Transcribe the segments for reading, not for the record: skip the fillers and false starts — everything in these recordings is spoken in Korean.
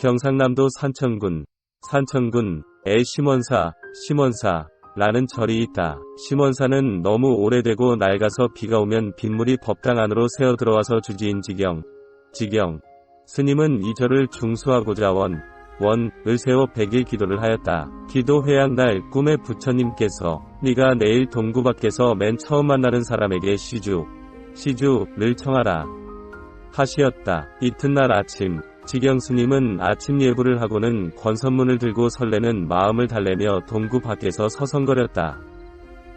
경상남도 산천군에 심원사라는 절이 있다. 심원사는 너무 오래되고 낡아서 비가 오면 빗물이 법당 안으로 새어 들어와서 주지인 지경. 스님은 이 절을 중수하고자 원을 세워 100일 기도를 하였다. 기도 회양날 꿈에 부처님께서 네가 내일 동구 밖에서 맨 처음 만나는 사람에게 시주를 청하라 하시었다. 이튿날 아침 지경 스님은 아침 예불을 하고는 권선문을 들고 설레는 마음을 달래며 동구 밖에서 서성거렸다.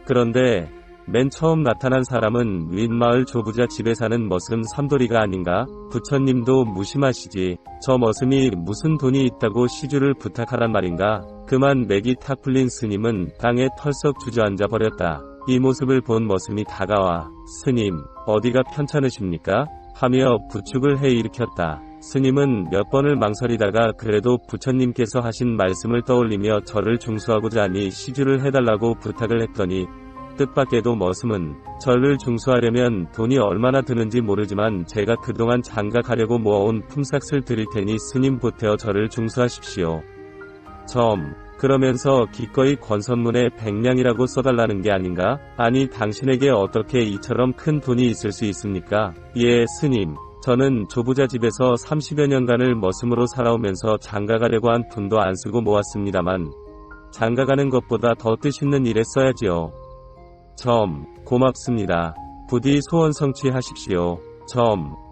그런데 맨 처음 나타난 사람은 윗마을 조부자 집에 사는 머슴 삼돌이가 아닌가? 부처님도 무심하시지. 저 머슴이 무슨 돈이 있다고 시주를 부탁하란 말인가? 그만 맥이 탁 풀린 스님은 땅에 털썩 주저앉아 버렸다. 이 모습을 본 머슴이 다가와 스님, 어디가 편찮으십니까? 하며 부축을 해일으켰다. 스님은 몇 번을 망설이다가 그래도 부처님께서 하신 말씀을 떠올리며 저를 중수하고자 하니 시주를 해달라고 부탁을 했더니 뜻밖에도 머슴은 저를 중수하려면 돈이 얼마나 드는지 모르지만 제가 그동안 장가가려고 모아온 품삯을 드릴 테니 스님 보태어 저를 중수하십시오. 그러면서 기꺼이 권선문에 100냥이라고 써달라는 게 아닌가? 아니 당신에게 어떻게 이처럼 큰 돈이 있을 수 있습니까? 예 스님. 저는 조부자 집에서 30여 년간을 머슴으로 살아오면서 장가가려고 한 푼도 안 쓰고 모았습니다만 장가가는 것보다 더 뜻있는 일에 써야지요. 고맙습니다. 부디 소원 성취하십시오.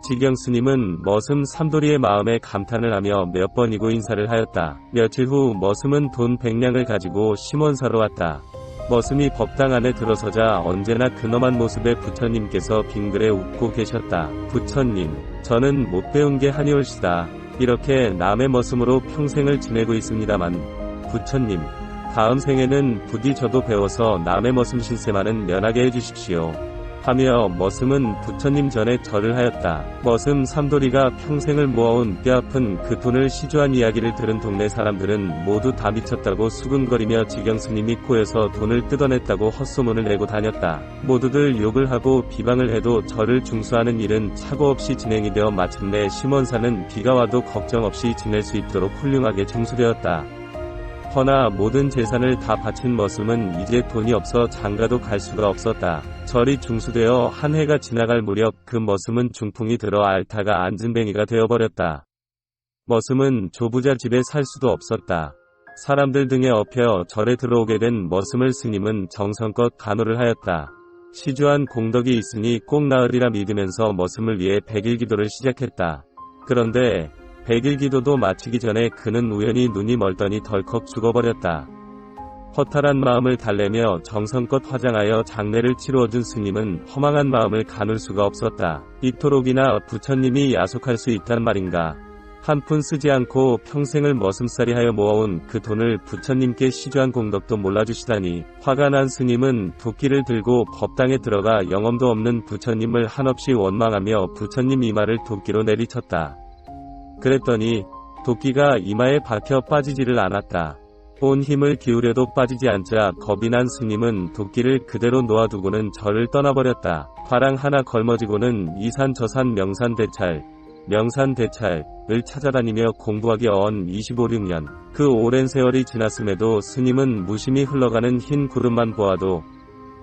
지경 스님은 머슴 삼돌이의 마음에 감탄을 하며 몇 번이고 인사를 하였다. 며칠 후 머슴은 돈 100냥을 가지고 심원사로 왔다. 머슴이 법당 안에 들어서자 언제나 근엄한 모습의 부처님께서 빙그레 웃고 계셨다. 부처님, 저는 못 배운 게 한이올시다. 이렇게 남의 머슴으로 평생을 지내고 있습니다만 부처님, 다음 생에는 부디 저도 배워서 남의 머슴 신세만은 면하게 해주십시오. 하며 머슴은 부처님 전에 절을 하였다. 머슴 삼돌이가 평생을 모아온 뼈아픈 그 돈을 시주한 이야기를 들은 동네 사람들은 모두 다 미쳤다고 수근거리며 지경 스님이 코에서 돈을 뜯어냈다고 헛소문을 내고 다녔다. 모두들 욕을 하고 비방을 해도 저를 중수하는 일은 착오 없이 진행이 되어 마침내 심원사는 비가 와도 걱정 없이 지낼 수 있도록 훌륭하게 중수되었다. 허나 모든 재산을 다 바친 머슴은 이제 돈이 없어 장가도 갈 수가 없었다. 절이 중수되어 한 해가 지나갈 무렵 그 머슴은 중풍이 들어 앓다가 앉은뱅이가 되어버렸다. 머슴은 조부자 집에 살 수도 없었다. 사람들 등에 업혀 절에 들어오게 된 머슴을 스님은 정성껏 간호를 하였다. 시주한 공덕이 있으니 꼭 나으리라 믿으면서 머슴을 위해 100일 기도를 시작했다. 그런데 100일 기도도 마치기 전에 그는 우연히 눈이 멀더니 덜컥 죽어버렸다. 허탈한 마음을 달래며 정성껏 화장하여 장례를 치루어준 스님은 허망한 마음을 가눌 수가 없었다. 이토록이나 부처님이 야속할 수 있단 말인가. 한 푼 쓰지 않고 평생을 머슴살이하여 모아온 그 돈을 부처님께 시주한 공덕도 몰라주시다니. 화가 난 스님은 도끼를 들고 법당에 들어가 영험도 없는 부처님을 한없이 원망하며 부처님 이마를 도끼로 내리쳤다. 그랬더니 도끼가 이마에 박혀 빠지지를 않았다. 온 힘을 기울여도 빠지지 않자 겁이 난 스님은 도끼를 그대로 놓아두고는 절을 떠나버렸다. 화랑 하나 걸머지고는 이산 저산 명산대찰을 찾아다니며 공부하기 어언 25~26년. 그 오랜 세월이 지났음에도 스님은 무심히 흘러가는 흰 구름만 보아도,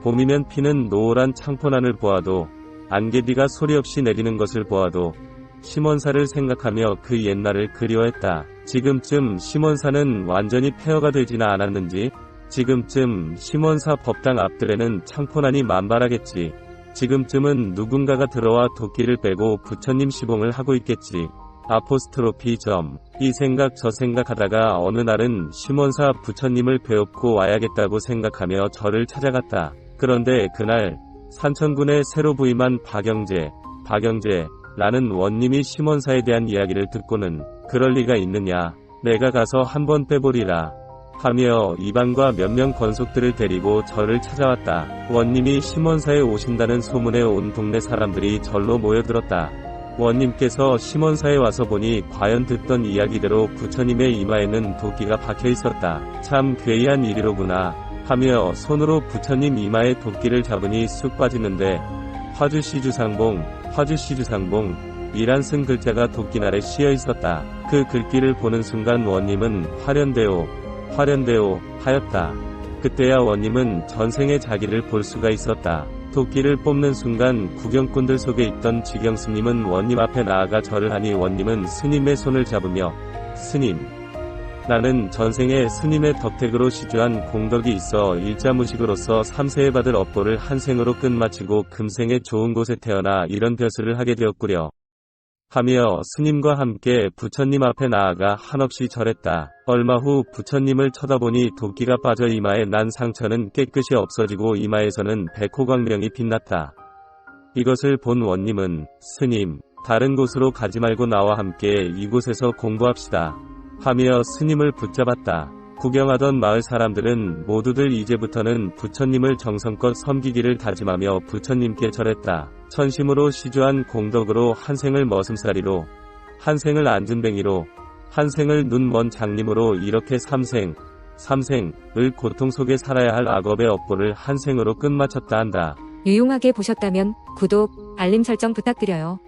봄이면 피는 노란 창포난을 보아도, 안개비가 소리 없이 내리는 것을 보아도 심원사를 생각하며 그 옛날을 그리워했다. 지금쯤 심원사는 완전히 폐허가 되지는 않았는지, 지금쯤 심원사 법당 앞들에는 창포난이 만발하겠지. 지금쯤은 누군가가 들어와 도끼를 빼고 부처님 시봉을 하고 있겠지. 아포스트로피 이 생각 저 생각하다가 어느 날은 심원사 부처님을 배웁고 와야겠다고 생각하며 절을 찾아갔다. 그런데 그날 산천군에 새로 부임한 박영재라는 원님이 심원사에 대한 이야기를 듣고는 그럴 리가 있느냐, 내가 가서 한번 빼보리라 하며 이방과 몇 명 권속들을 데리고 절을 찾아왔다. 원님이 심원사에 오신다는 소문에 온 동네 사람들이 절로 모여들었다. 원님께서 심원사에 와서 보니 과연 듣던 이야기대로 부처님의 이마에는 도끼가 박혀 있었다. 참 괴이한 일이로구나 하며 손으로 부처님 이마에 도끼를 잡으니 쑥 빠지는데 화주시주상봉 이란 쓴 글자가 도끼날에 씌어 있었다. 그 글귀를 보는 순간 원님은 화련대오 하였다. 그때야 원님은 전생에 자기를 볼 수가 있었다. 도끼를 뽑는 순간 구경꾼들 속에 있던 지경스님은 원님 앞에 나아가 절을 하니 원님은 스님의 손을 잡으며 스님, 나는 전생에 스님의 덕택으로 시주한 공덕이 있어 일자무식으로서 3세에 받을 업보를 한 생으로 끝마치고 금생에 좋은 곳에 태어나 이런 벼슬을 하게 되었구려. 하며 스님과 함께 부처님 앞에 나아가 한없이 절했다. 얼마 후 부처님을 쳐다보니 도끼가 빠져 이마에 난 상처는 깨끗이 없어지고 이마에서는 백호광명이 빛났다. 이것을 본 원님은 스님, 다른 곳으로 가지 말고 나와 함께 이곳에서 공부합시다. 하며 스님을 붙잡았다. 구경하던 마을 사람들은 모두들 이제부터는 부처님을 정성껏 섬기기를 다짐하며 부처님께 절했다. 천심으로 시주한 공덕으로 한 생을 머슴살이로, 한 생을 앉은뱅이로, 한 생을 눈 먼 장님으로 이렇게 삼생을 고통 속에 살아야 할 악업의 업보를 한 생으로 끝마쳤다 한다. 유용하게 보셨다면 구독, 알림 설정 부탁드려요.